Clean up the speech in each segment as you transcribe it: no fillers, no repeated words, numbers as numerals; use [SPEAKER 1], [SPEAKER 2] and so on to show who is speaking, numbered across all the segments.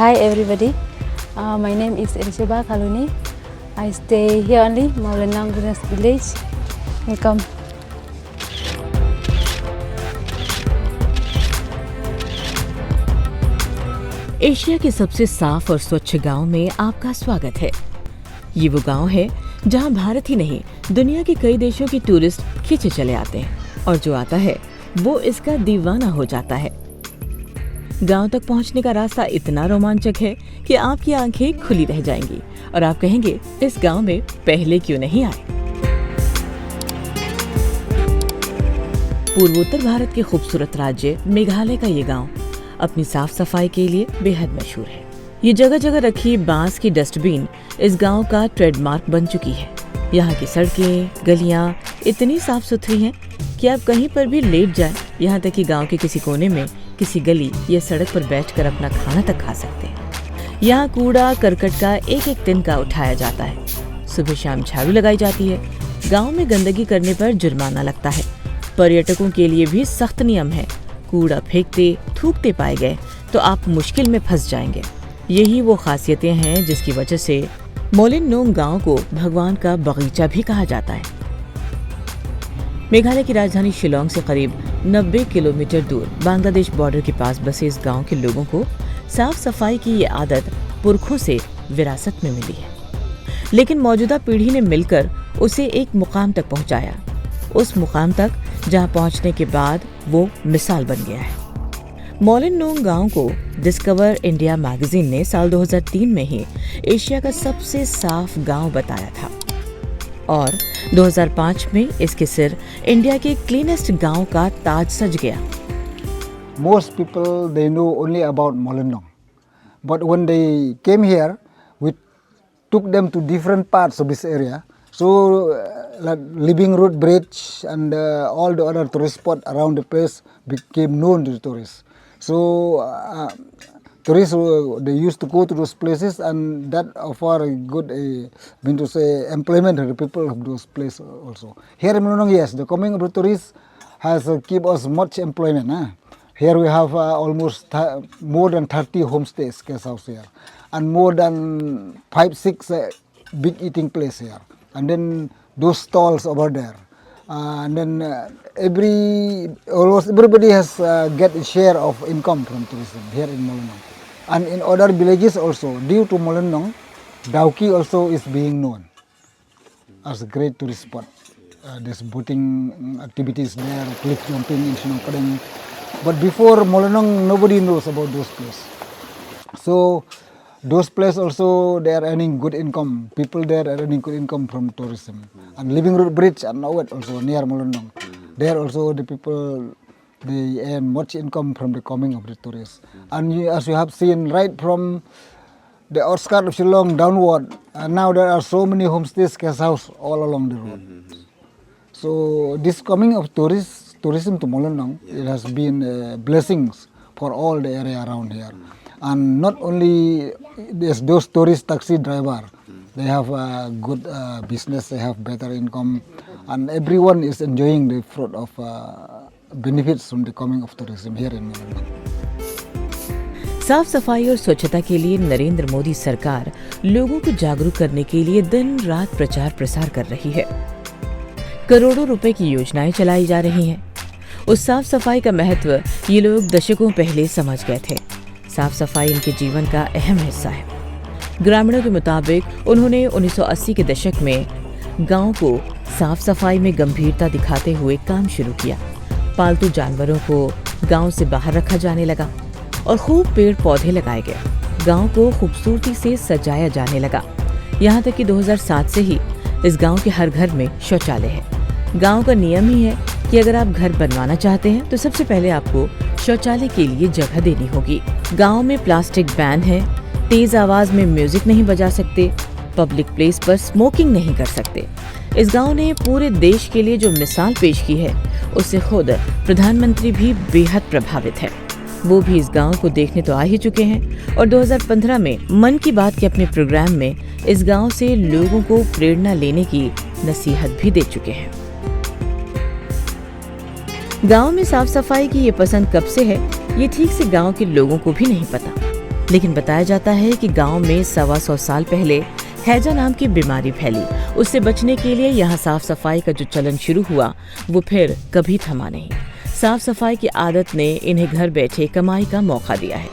[SPEAKER 1] Hi everybody, my name is Elisheba Kaluni. I stay here only, Maulanang village. Welcome.
[SPEAKER 2] Asia के सबसे साफ और स्वच्छ गांव में आपका स्वागत है। ये वो गांव है जहां भारत ही नहीं दुनिया के कई देशों के टूरिस्ट खींचे चले आते हैं और जो आता है वो इसका दीवाना हो जाता है। गांव तक पहुंचने का रास्ता इतना रोमांचक है कि आपकी आंखें खुली रह जाएंगी और आप कहेंगे इस गांव में पहले क्यों नहीं आए। पूर्वोत्तर भारत के खूबसूरत राज्य मेघालय का ये गांव अपनी साफ सफाई के लिए बेहद मशहूर है। ये जगह जगह रखी बांस की डस्टबिन इस गांव का ट्रेडमार्क बन चुकी है। यहाँ की सड़कें, गलियां इतनी साफ सुथरी हैं कि आप कहीं पर भी लेट जाएं, यहाँ तक कि गांव के किसी कोने में किसी गली या सड़क पर बैठकर अपना खाना तक खा सकते हैं। यहाँ कूड़ा करकट का एक एक तिनका उठाया जाता है। सुबह शाम झाड़ू लगाई जाती है। गाँव में गंदगी करने पर जुर्माना लगता है। पर्यटकों के लिए भी सख्त नियम है। कूड़ा फेंकते थूकते पाए गए तो आप मुश्किल में फंस जाएंगे। यही वो खासियतें हैं जिसकी वजह से मोलिनोंग गांव को भगवान का बगीचा भी कहा जाता है। मेघालय की राजधानी शिलोंग से करीब 90 किलोमीटर दूर बांग्लादेश बॉर्डर के पास बसे इस गांव के लोगों को साफ सफाई की ये आदत पुरखों से विरासत में मिली है, लेकिन मौजूदा पीढ़ी ने मिलकर उसे एक मुकाम तक पहुंचाया, उस मुकाम तक जहां पहुंचने के बाद वो मिसाल बन गया है। मोलिनोंग गांव को डिस्कवर इंडिया मैगजीन ने साल 2003 में ही एशिया का सबसे साफ गांव बताया था और 2005 में इसके सिर इंडिया के क्लीनेस्ट गांव का ताज सज गया।
[SPEAKER 3] Most people they know only about Molenong, but when they came here, we took them to different parts of this area. So, like Living Road Bridge and all the other tourist spots around the place became known to the tourists. So, tourists they used to go to those places, and that offer a good, employment to the people of those places also. Here in Molenong, yes, the coming of the tourists has keep us much employment. Here we have almost more than 30 homestays, guest house here, and more than 5-6 big eating place here. And then those stalls over there, and then almost everybody has get a share of income from tourism here in Molenong. And in other villages also, due to Molenong, Dauki also is being known as a great tourist spot. There's boating activities there, cliff jumping in Sinongkadeng. But before Molenong, nobody knows about those places. So those places also they are earning good income. People there are earning good income from tourism. And Living Road Bridge and now it also near Molenong. There also the people they earn much income from the coming of the tourists. And as you have seen right from the outskirts of Shillong downward, now there are so many homestays, guest house all along the road. So this coming of tourism to Molenong, it has been blessings for all the area around here. And not only there's those tourist taxi driver, they have a good business, they have better income, and everyone is enjoying the fruit of benefits from the coming of tourism here in Molenong.
[SPEAKER 2] साफ सफाई और स्वच्छता के लिए नरेंद्र मोदी सरकार लोगों को जागरूक करने के लिए दिन रात प्रचार प्रसार कर रही है। करोड़ों रुपए की योजनाएं चलाई जा रही हैं। उस साफ सफाई का महत्व ये लोग दशकों पहले समझ गए थे। साफ सफाई इनके जीवन का अहम हिस्सा है। ग्रामीणों के मुताबिक उन्होंने 1980 के दशक में गांव को साफ सफाई में गंभीरता दिखाते हुए काम शुरू किया। पालतू जानवरों को गांव से बाहर रखा जाने लगा और खूब पेड़ पौधे लगाए गए। गांव को खूबसूरती से सजाया जाने लगा। यहाँ तक कि 2007 से ही इस गांव के हर घर में शौचालय है। गांव का नियम ही है कि अगर आप घर बनवाना चाहते हैं तो सबसे पहले आपको शौचालय के लिए जगह देनी होगी। गांव में प्लास्टिक बैन है, तेज आवाज में म्यूजिक नहीं बजा सकते, पब्लिक प्लेस पर स्मोकिंग नहीं कर सकते। इस गांव ने पूरे देश के लिए जो मिसाल पेश की है उससे खुद प्रधानमंत्री भी बेहद प्रभावित है। वो भी इस गांव को देखने तो आ ही चुके हैं और 2015 में मन की बात के अपने प्रोग्राम में इस गांव से लोगों को प्रेरणा लेने की नसीहत भी दे चुके हैं। गांव में साफ सफाई की ये पसंद कब से है ये ठीक से गांव के लोगों को भी नहीं पता, लेकिन बताया जाता है कि गांव में 125 साल पहले हैजा नाम की बीमारी फैली। उससे बचने के लिए यहाँ साफ सफाई का जो चलन शुरू हुआ वो फिर कभी थमा नहीं। साफ सफाई की आदत ने इन्हें घर बैठे कमाई का मौका दिया है।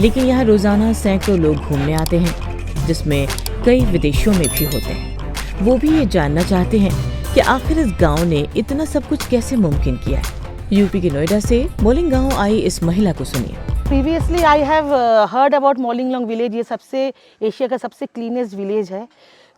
[SPEAKER 2] लेकिन यहाँ रोजाना सैकड़ों लोग घूमने आते हैं, जिसमें कई विदेशों में भी होते हैं। वो भी ये जानना चाहते हैं कि आखिर इस गांव ने इतना सब कुछ कैसे मुमकिन किया है। यूपी के नोएडा से मोलिंग गांव आई इस महिला को सुनिए।
[SPEAKER 4] Previously I have heard about Mawlynnong village. ये सबसे एशिया का सबसे क्लीनेस्ट विलेज है।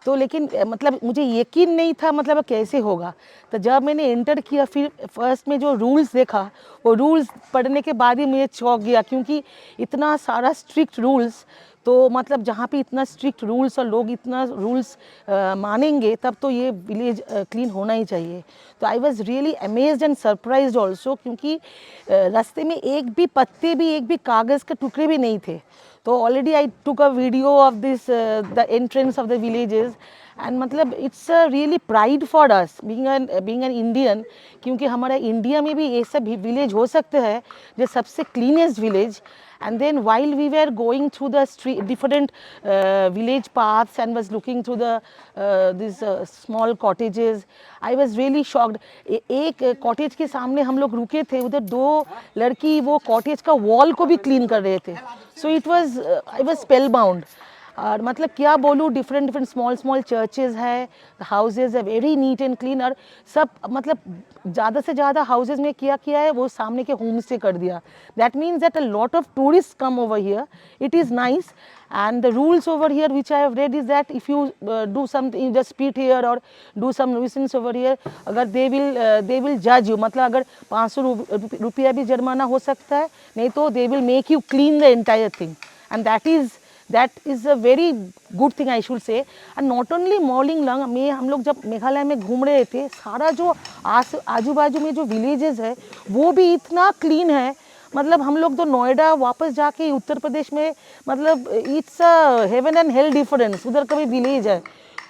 [SPEAKER 4] तो लेकिन मतलब मुझे यकीन नहीं था मतलब कैसे होगा। तो जब मैंने एंटर किया फिर फर्स्ट में जो रूल्स देखा वो रूल्स पढ़ने के बाद ही मुझे चौंक गया, क्योंकि इतना सारा स्ट्रिक्ट रूल्स। तो मतलब जहाँ पे इतना स्ट्रिक्ट रूल्स और लोग इतना रूल्स मानेंगे तब तो ये विलेज क्लीन होना ही चाहिए। तो I was really amazed and surprised also, क्योंकि रास्ते में एक भी पत्ते भी एक भी कागज़ के टुकड़े भी नहीं थे। तो already I took a video of this the entrance of the villages and मतलब it's a really pride for us being an Indian, क्योंकि हमारा इंडिया में भी ये सब विलेज हो सकते हैं जो सबसे cleanest village. And then while we were going through the street, different village paths and was looking through the these small cottages, I was really shocked. एक कॉटेज के सामने हम लोग रुके थे, उधर दो लड़की वो कॉटेज का वॉल को भी क्लीन कर रहे थे। So it was I was spellbound. और मतलब क्या बोलूँ, डिफरेंट स्मॉल चर्चेज है, हाउसेज है वेरी नीट एंड क्लीन। और सब मतलब ज़्यादा से ज़्यादा हाउसेज में क्या किया है वो सामने के होम से कर दिया। That means that a lot of tourist come over here. It is nice and the rules over here which I have read is that if you do something, you just spit here or do some nuisance over here, अगर they will judge you, मतलब अगर 500 रुपया भी जुर्माना हो सकता है, नहीं तो they will make you clean the entire thing, and that is a very good thing I should say. And not only मोलिंगलोंग में हम लोग जब मेघालय में घूम रहे थे, सारा जो आजू बाजू में जो विलेजेस है वो भी इतना क्लीन है। मतलब हम लोग तो नोएडा वापस जाके उत्तर प्रदेश में मतलब it's a heaven and hell difference, उधर कभी विलेज है।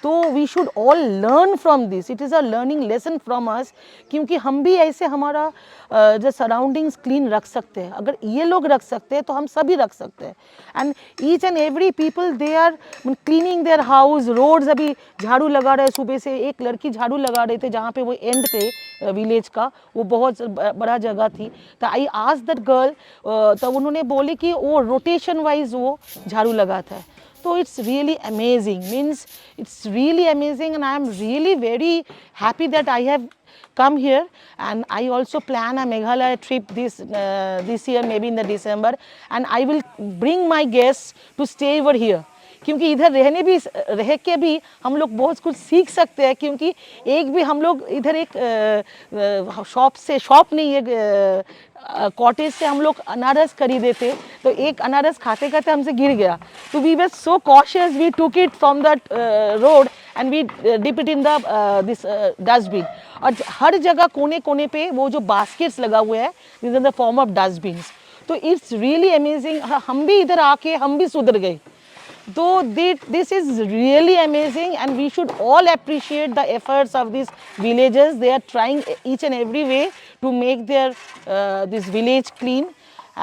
[SPEAKER 4] तो we should all learn from this, it is a learning lesson from us, क्योंकि हम भी ऐसे हमारा जो सराउंडिंग्स क्लीन रख सकते हैं। अगर ये लोग रख सकते हैं तो हम सभी रख सकते हैं। And each and every people they are cleaning their house, roads. अभी झाड़ू लगा रहे सुबह से, एक लड़की झाड़ू लगा रहे थे जहाँ पे वो एंड थे विलेज का, वो बहुत बड़ा जगह थी। तो आई आस्क्ड दैट गर्ल, तब उन्होंने बोले कि वो रोटेशन वाइज वो झाड़ू लगाता है। So it's really amazing, means it's really amazing, and I am really very happy that I have come here. And I also plan a Meghalaya trip this year, maybe in the December, and I will bring my guests to stay over here. क्योंकि इधर रह के भी हम लोग बहुत कुछ सीख सकते हैं, क्योंकि एक भी हम लोग इधर एक शॉप नहीं, एक कॉटेज से हम लोग अनारस खरीदे थे, तो एक अनारस खाते खाते हमसे गिर गया। तो we were so cautious, we took it from that road and we dip it in the this dustbin. और हर जगह कोने कोने पे वो जो बास्केट्स लगा हुए हैं, this in the form of dustbins. तो इट्स रियली अमेजिंग। हम भी इधर आके हम भी सुधर गए। So this is really amazing, and we should all appreciate the efforts of these villages. They are trying each and every way to make their this village clean,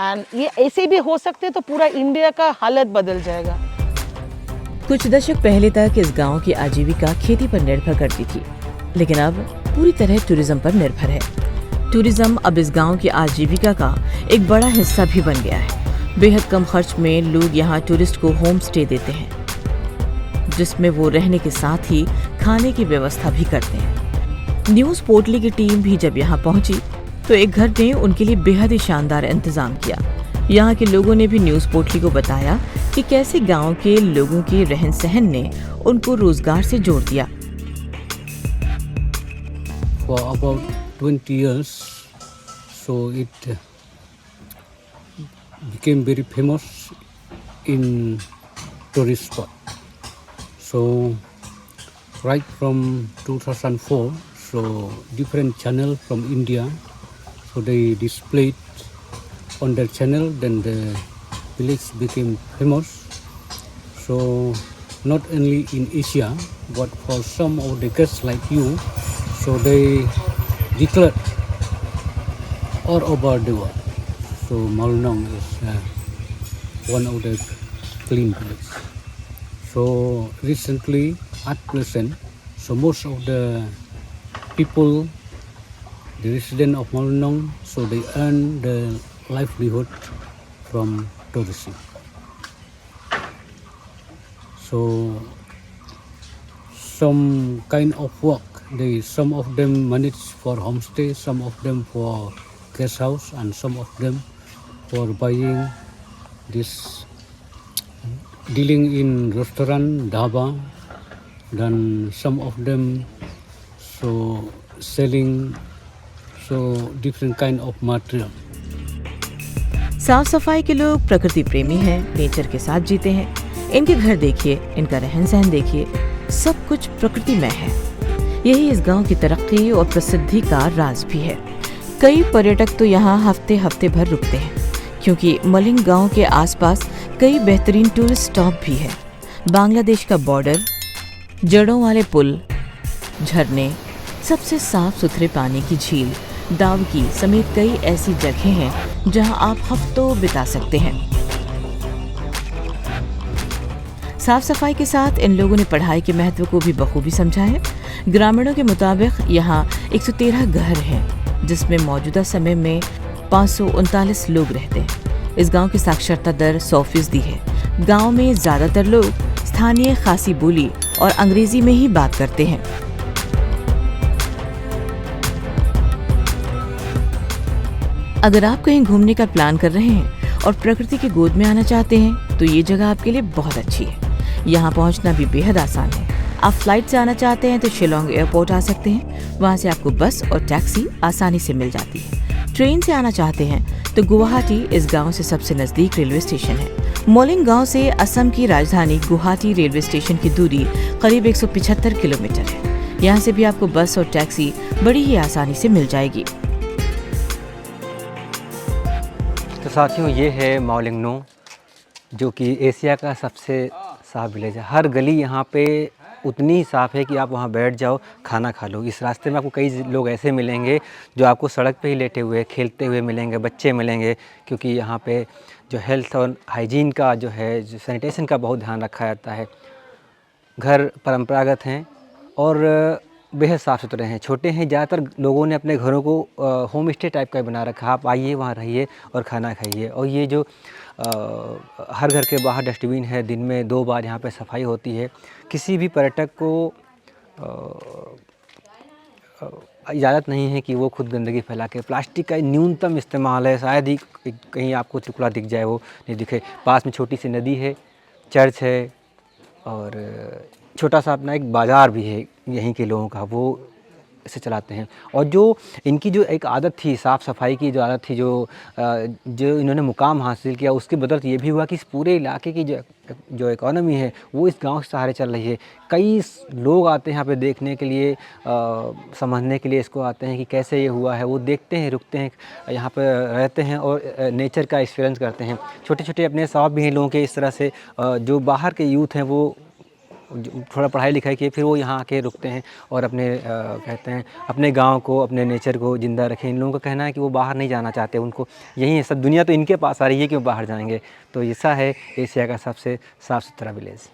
[SPEAKER 4] and ये ऐसे भी हो सकते तो पूरा इंडिया का हालत बदल जाएगा।
[SPEAKER 2] कुछ दशक पहले तक इस गांव की आजीविका खेती पर निर्भर करती थी, लेकिन अब पूरी तरह टूरिज्म पर निर्भर है। टूरिज्म अब इस गांव की आजीविका का एक बड़ा हिस्सा भी बन गया है। बेहद कम खर्च में लोग यहाँ टूरिस्ट को होम स्टे देते हैं, जिसमें वो रहने के साथ ही खाने की व्यवस्था भी करते हैं। न्यूज़ पोर्टली की टीम भी जब यहाँ पहुंची तो एक घर ने उनके लिए बेहद ही शानदार इंतजाम किया। यहाँ के लोगों ने भी न्यूज़ पोर्टली को बताया कि कैसे गांव के लोगों के रहन सहन ने उनको रोजगार से जोड़ दिया।
[SPEAKER 5] For about 20 years, so it became very famous in tourist spot. So right from 2004, so different channel from India, so they displayed on their channel, then the village became famous. So not only in Asia, but for some of the guests like you, so they declared all over the world. So Molinong is one of the clean village. So recently, at present, so most of the people, the resident of Molenong, so they earn the livelihood from tourism. So some kind of work, some of them manage for homestay, some of them for guest house, and some of them for buying this, dealing in restaurant, dhaba, then some of them so selling so different kind of material.
[SPEAKER 2] साफ सफाई के लोग प्रकृति प्रेमी हैं, nature के साथ जीते हैं। इनके घर देखिए, इनका रहन सहन देखिए, सब कुछ प्रकृतिमय है। यही इस गांव की तरक्की और प्रसिद्धि का राज भी है। कई पर्यटक तो यहाँ हफ्ते हफ्ते भर रुकते हैं, क्योंकि मलिंग गांव के आसपास कई बेहतरीन टूरिस्ट स्टॉप भी है। बांग्लादेश का बॉर्डर, जड़ों वाले पुल, झरने, सबसे साफ सुथरे पानी की झील, दावकी समेत कई ऐसी जगहें हैं जहां आप हफ्तों बिता सकते हैं। साफ सफाई के साथ इन लोगों ने पढ़ाई के महत्व को भी बखूबी समझा है। ग्रामीणों के मुताबिक यहाँ 113 घर हैं, जिसमें मौजूदा समय में 539 लोग रहते हैं। इस गांव की साक्षरता दर 100% है। गांव में ज्यादातर लोग स्थानीय खासी बोली और अंग्रेजी में ही बात करते हैं। अगर आप कहीं घूमने का प्लान कर रहे हैं और प्रकृति की गोद में आना चाहते हैं तो ये जगह आपके लिए बहुत अच्छी है। यहाँ पहुँचना भी बेहद आसान है। आप फ्लाइट से आना चाहते हैं तो शिलोंग एयरपोर्ट आ सकते हैं। वहाँ से आपको बस और टैक्सी आसानी से मिल जाती है। ट्रेन से आना चाहते हैं तो गुवाहाटी इस गांव से सबसे नज़दीक रेलवे स्टेशन है। मोलिंग गांव से असम की राजधानी गुवाहाटी रेलवे स्टेशन की दूरी करीब 175 किलोमीटर है। यहाँ से भी आपको बस और टैक्सी बड़ी ही आसानी से मिल जाएगी।
[SPEAKER 6] तो साथियों, ये है मोलिंगनो, जो कि एशिया का सबसे साफ विलेज है। हर गली यहाँ पे उतनी ही साफ़ है कि आप वहाँ बैठ जाओ, खाना खा लो। इस रास्ते में आपको कई लोग ऐसे मिलेंगे जो आपको सड़क पे ही लेटे हुए खेलते हुए मिलेंगे, बच्चे मिलेंगे, क्योंकि यहाँ पे जो हेल्थ और हाइजीन का जो है, जो सैनिटेशन का बहुत ध्यान रखा जाता है। घर परंपरागत हैं और बेहद साफ़ सुथरे हैं, छोटे हैं। ज़्यादातर लोगों ने अपने घरों को होम स्टे टाइप का बना रखा। आप आइए, वहाँ रहिए और खाना खाइए। और ये जो हर घर के बाहर डस्टबिन है, दिन में 2 बार यहाँ पे सफाई होती है। किसी भी पर्यटक को इजाज़त नहीं है कि वो खुद गंदगी फैला के, प्लास्टिक का न्यूनतम इस्तेमाल है। शायद ही कहीं आपको टुकड़ा दिख जाए, वो नहीं दिखे। पास में छोटी सी नदी है, चर्च है और छोटा सा अपना एक बाज़ार भी है यहीं के लोगों का, वो इसे चलाते हैं। और जो इनकी जो एक आदत थी, साफ़ सफाई की जो आदत थी, जो इन्होंने मुकाम हासिल किया, उसकी बदौलत ये भी हुआ कि इस पूरे इलाके की जो इकॉनमी है वो इस गांव के सहारे चल रही है। कई लोग आते हैं यहाँ पे देखने के लिए, समझने के लिए इसको आते हैं कि कैसे ये हुआ है। वो देखते हैं, रुकते हैं, यहाँ पर रहते हैं और नेचर का एक्सपीरियंस करते हैं। छोटे छोटे अपने शॉप भी हैं लोगों के इस तरह से। जो बाहर के यूथ हैं वो थोड़ा पढ़ाई लिखाई किए, फिर वो यहाँ आके रुकते हैं और अपने कहते हैं अपने गांव को, अपने नेचर को ज़िंदा रखें। इन लोगों का कहना है कि वो बाहर नहीं जाना चाहते, उनको यहीं है सब। दुनिया तो इनके पास आ रही है कि वो बाहर जाएंगे। तो ऐसा है एशिया का सबसे साफ़ सुथरा विलेज।